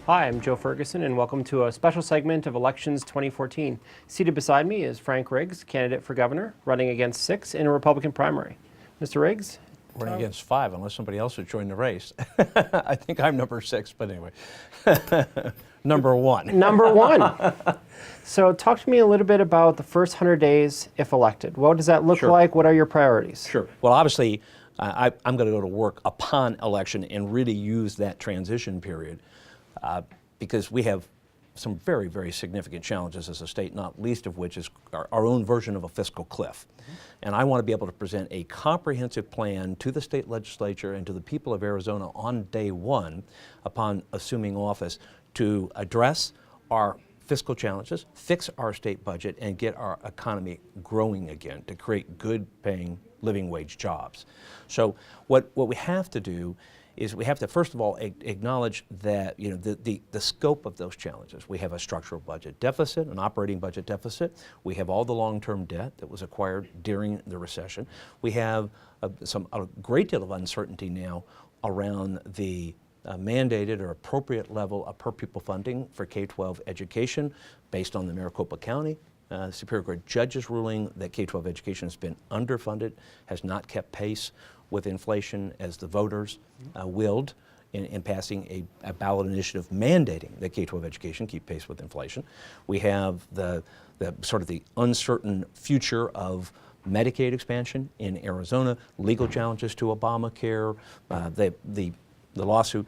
Hi, I'm Joe Ferguson, and welcome to a special segment of Elections 2014. Seated beside me is Frank Riggs, candidate for governor, running against 6 in a Republican primary. Mr. Riggs? Running against 5, unless somebody else has joined the race. I think I'm number 6, but anyway. Number 1. Number 1. So talk to me a little bit about the first 100 days if elected. What does that look Sure. like? What are your priorities? Sure. Well, obviously, I'm going to go to work upon election and really use that transition period because we have some very, very significant challenges as a state, not least of which is our own version of a fiscal cliff. And I want to be able to present a comprehensive plan to the state legislature and to the people of Arizona on day one upon assuming office to address our fiscal challenges, fix our state budget, and get our economy growing again to create good paying living wage jobs. So what we have to do is we have to, first of all, acknowledge that the scope of those challenges. We have a structural budget deficit, an operating budget deficit. We have all the long-term debt that was acquired during the recession. We have a great deal of uncertainty now around the mandated or appropriate level of per pupil funding for K-12 education based on the Maricopa County Superior Court judge's ruling that K-12 education has been underfunded, has not kept pace with inflation as the voters willed in passing a ballot initiative mandating that K-12 education keep pace with inflation. We have the sort of the uncertain future of Medicaid expansion in Arizona, legal challenges to Obamacare, the lawsuit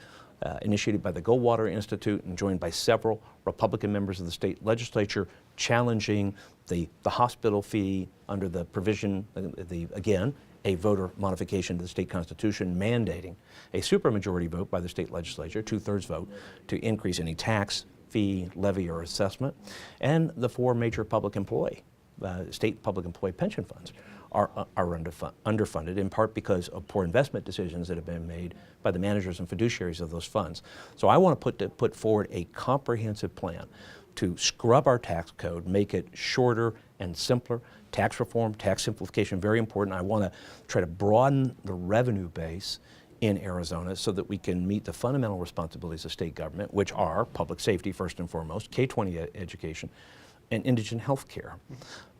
initiated by the Goldwater Institute and joined by several Republican members of the state legislature challenging the hospital fee under the provision, again, a voter modification to the state constitution mandating a supermajority vote by the state legislature, 2/3 vote, to increase any tax, fee, levy, or assessment. And the 4 major public employee, state public employee pension funds are underfunded, in part because of poor investment decisions that have been made by the managers and fiduciaries of those funds. So I want to put forward a comprehensive plan to scrub our tax code, make it shorter and simpler. Tax reform, tax simplification, very important. I want to try to broaden the revenue base in Arizona so that we can meet the fundamental responsibilities of state government, which are public safety first and foremost, K-20 education, and indigent health care.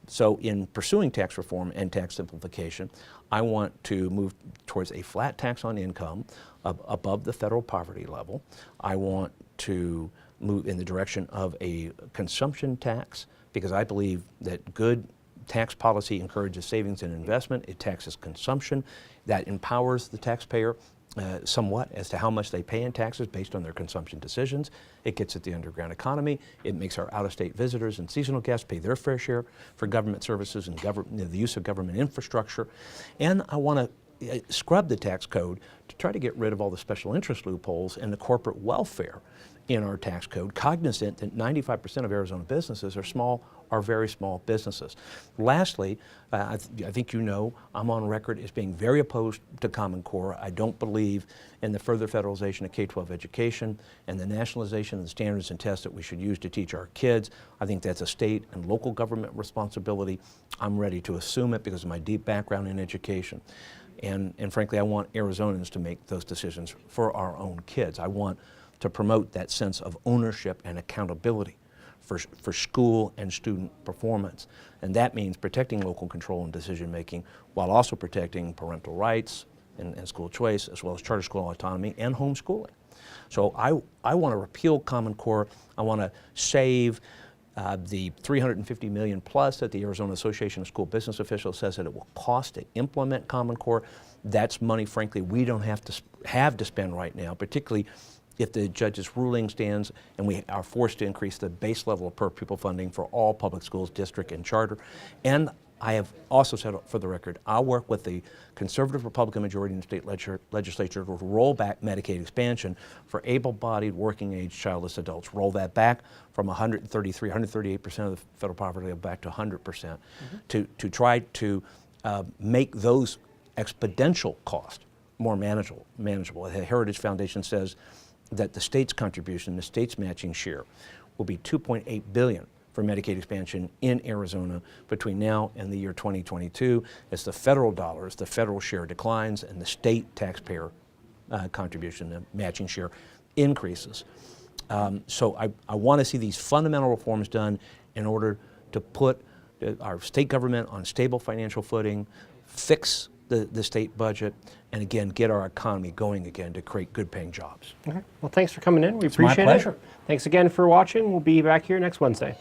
So in pursuing tax reform and tax simplification, I want to move towards a flat tax on income above the federal poverty level. I want to move in the direction of a consumption tax because I believe that good tax policy encourages savings and investment. It taxes consumption. That empowers the taxpayer somewhat as to how much they pay in taxes based on their consumption decisions. It gets at the underground economy. It makes our out-of-state visitors and seasonal guests pay their fair share for government services and the use of government infrastructure. And I want to scrub the tax code to try to get rid of all the special interest loopholes and the corporate welfare in our tax code, cognizant that 95% of Arizona businesses are very small businesses. Lastly, I think you know, I'm on record as being very opposed to Common Core. I don't believe in the further federalization of K-12 education and the nationalization of the standards and tests that we should use to teach our kids. I think that's a state and local government responsibility. I'm ready to assume it because of my deep background in education. And frankly, I want Arizonans to make those decisions for our own kids. I want to promote that sense of ownership and accountability for school and student performance. And that means protecting local control and decision making while also protecting parental rights and school choice, as well as charter school autonomy and homeschooling. So I want to repeal Common Core. I want to save the $350 million plus that the Arizona Association of School Business Officials says that it will cost to implement Common Core. That's money, frankly, we don't have to spend right now, particularly if the judge's ruling stands and we are forced to increase the base level of per pupil funding for all public schools, district and charter. And I have also said for the record, I'll work with the conservative Republican majority in the state legislature to roll back Medicaid expansion for able-bodied working-age childless adults. Roll that back from 138% of the federal poverty level back to 100% to try to make those exponential costs more manageable. The Heritage Foundation says that the state's contribution, the state's matching share, will be $2.8 billion for Medicaid expansion in Arizona between now and the year 2022 as the federal dollars, the federal share declines and the state taxpayer contribution, the matching share, increases. So I want to see these fundamental reforms done in order to put our state government on stable financial footing, fix the state budget, and again, get our economy going again to create good-paying jobs. Okay. Well, thanks for coming in. We It's my appreciate pleasure. it. Thanks again for watching. We'll be back here next Wednesday.